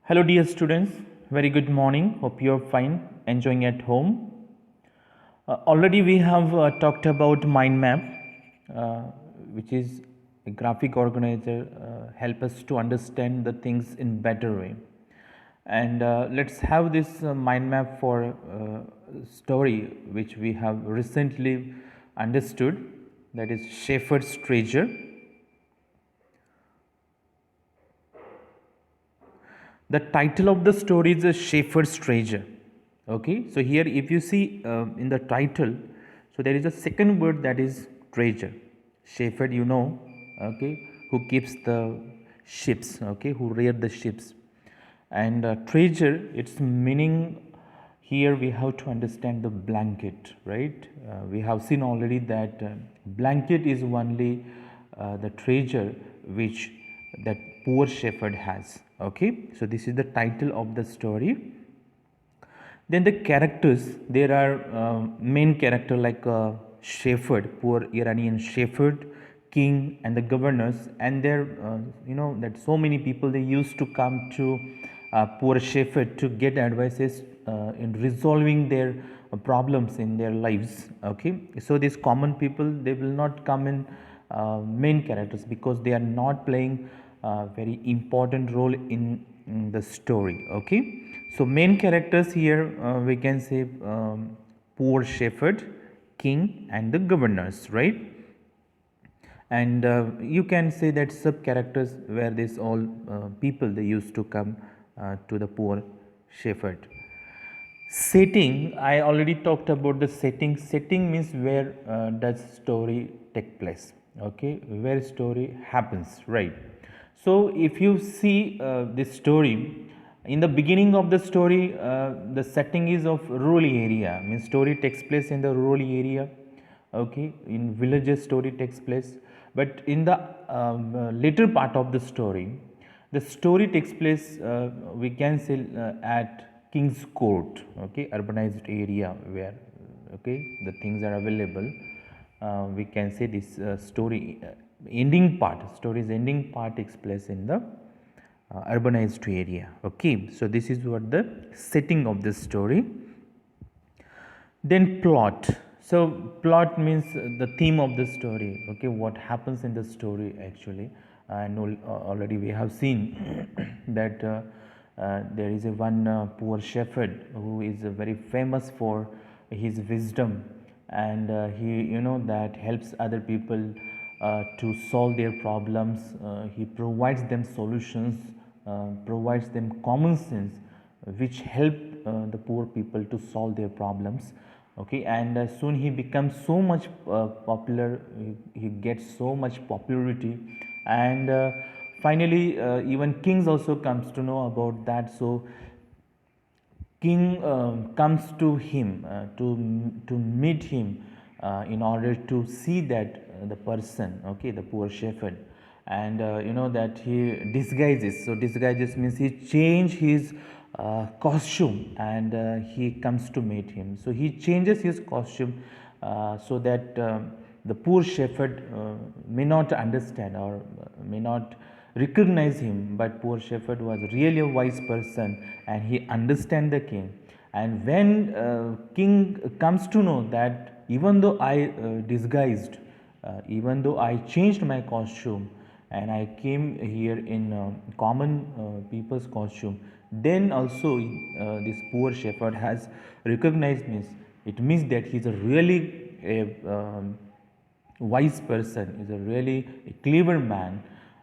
Hello, dear students. Very good morning. Hope you're fine, enjoying at home. Already, we have talked about mind map, uh, which is a graphic organizer, help us to understand the things in better way. And let's have this mind map for story which we have recently understood. That is Shepherd's Treasure. The title of the story is a Shepherd's Treasure. Okay, so here if you see in the title, so there is a second word that is treasure. Shepherd, okay, who keeps the ships, okay, who rear the ships. And treasure, its meaning here we have to understand the blanket, right? We have seen already that blanket is only the treasure which that poor shepherd has. Okay, so this is the title of the story. Then the characters, there are main character like shepherd, poor Iranian shepherd, king, and the governors, and there, that so many people they used to come to poor shepherd to get advices in resolving their problems in their lives. Okay, so these common people they will not come in main characters because they are not playing very important role in the story. Okay, so main characters here we can say poor shepherd, king, and the governors, right? And you can say that sub characters where this all people they used to come to the poor shepherd. Setting, I already talked about the setting. Setting means where does story take place, okay, where story happens, right? So if you see this story, in the beginning of the story, the setting is of rural area, means story takes place in the rural area, okay, in villages story takes place. But in the later part of the story takes place, we can say at King's Court, okay, urbanized area where, okay, the things are available. We can say this story's ending part takes place in the urbanized area. Okay, so this is what the setting of the story. Then plot. So plot means the theme of the story. Okay, what happens in the story actually. And already we have seen that there is a one poor shepherd who is very famous for his wisdom, and he that helps other people to solve their problems. He provides them solutions, provides them common sense which help the poor people to solve their problems. Okay, and soon he becomes so much popular, he gets so much popularity, and finally even kings also comes to know about that. So king comes to him to meet him in order to see that the person, okay, the poor shepherd, and that he disguises. So disguises means he change his costume, and he comes to meet him. So he changes his costume so that the poor shepherd may not understand or may not recognize him, but poor shepherd was really a wise person and he understand the king. And when king comes to know that even though I disguised, even though I changed my costume and I came here in common people's costume, then also this poor shepherd has recognized me. It means that he's a really wise person, is a really clever man,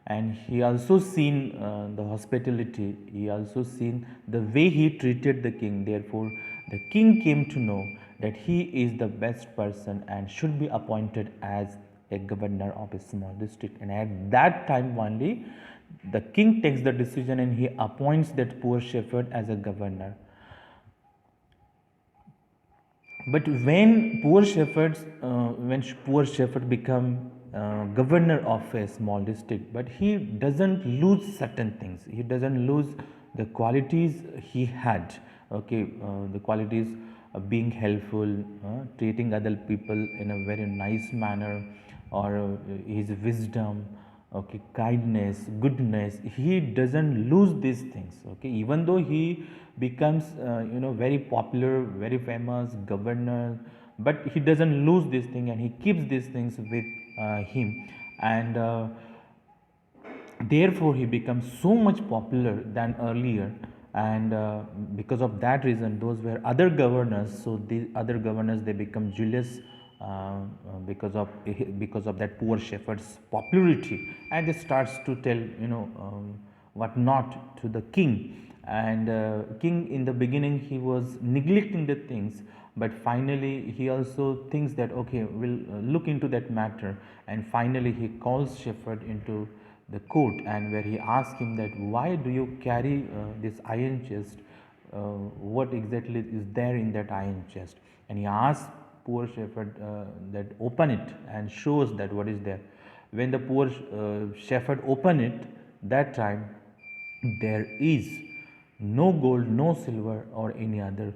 and he also seen the hospitality, he also seen the way he treated the king. Therefore the king came to know that he is the best person and should be appointed as a governor of a small district. And at that time only the king takes the decision and he appoints that poor shepherd as a governor. But when poor shepherd become governor of a small district, but he doesn't lose certain things. He doesn't lose the qualities he had. Okay, the qualities of being helpful, treating other people in a very nice manner, or his wisdom. okay, kindness, goodness. He doesn't lose these things, okay, even though he becomes very popular, very famous governor, but he doesn't lose this thing, and he keeps these things with him. And therefore he becomes so much popular than earlier. And because of that reason, those were other governors, so the other governors, they become jealous because of that poor shepherd's popularity, and they starts to tell what not to the king. And king, in the beginning, he was neglecting the things, but finally he also thinks that, okay, we'll look into that matter. And finally he calls shepherd into the court, and where he asks him that, why do you carry this iron chest, what exactly is there in that iron chest. And he asks poor shepherd that open it and shows that what is there. When the poor shepherd open it, that time there is no gold, no silver, or any other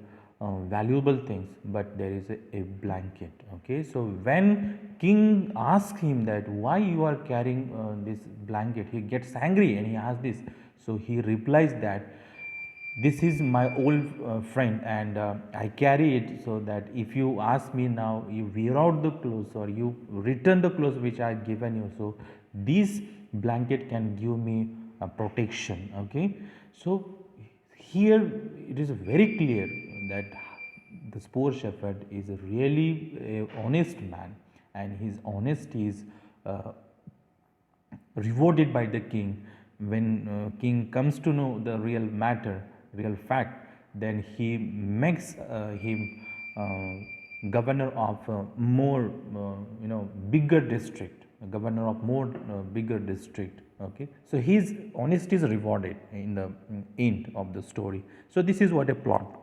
valuable things, but there is a blanket. Okay, so when king asks him that why you are carrying this blanket, he gets angry and he asks this. So he replies that this is my old friend, and I carry it so that if you ask me now, you wear out the clothes or you return the clothes which I have given you, so this blanket can give me protection. Okay, so here it is very clear that this poor shepherd is really a honest man, and his honesty is rewarded by the king. When king comes to know the real matter, real fact, then he makes him governor of more bigger district, governor of more bigger district. Okay, so his honesty is rewarded in the end of the story. So this is what a plot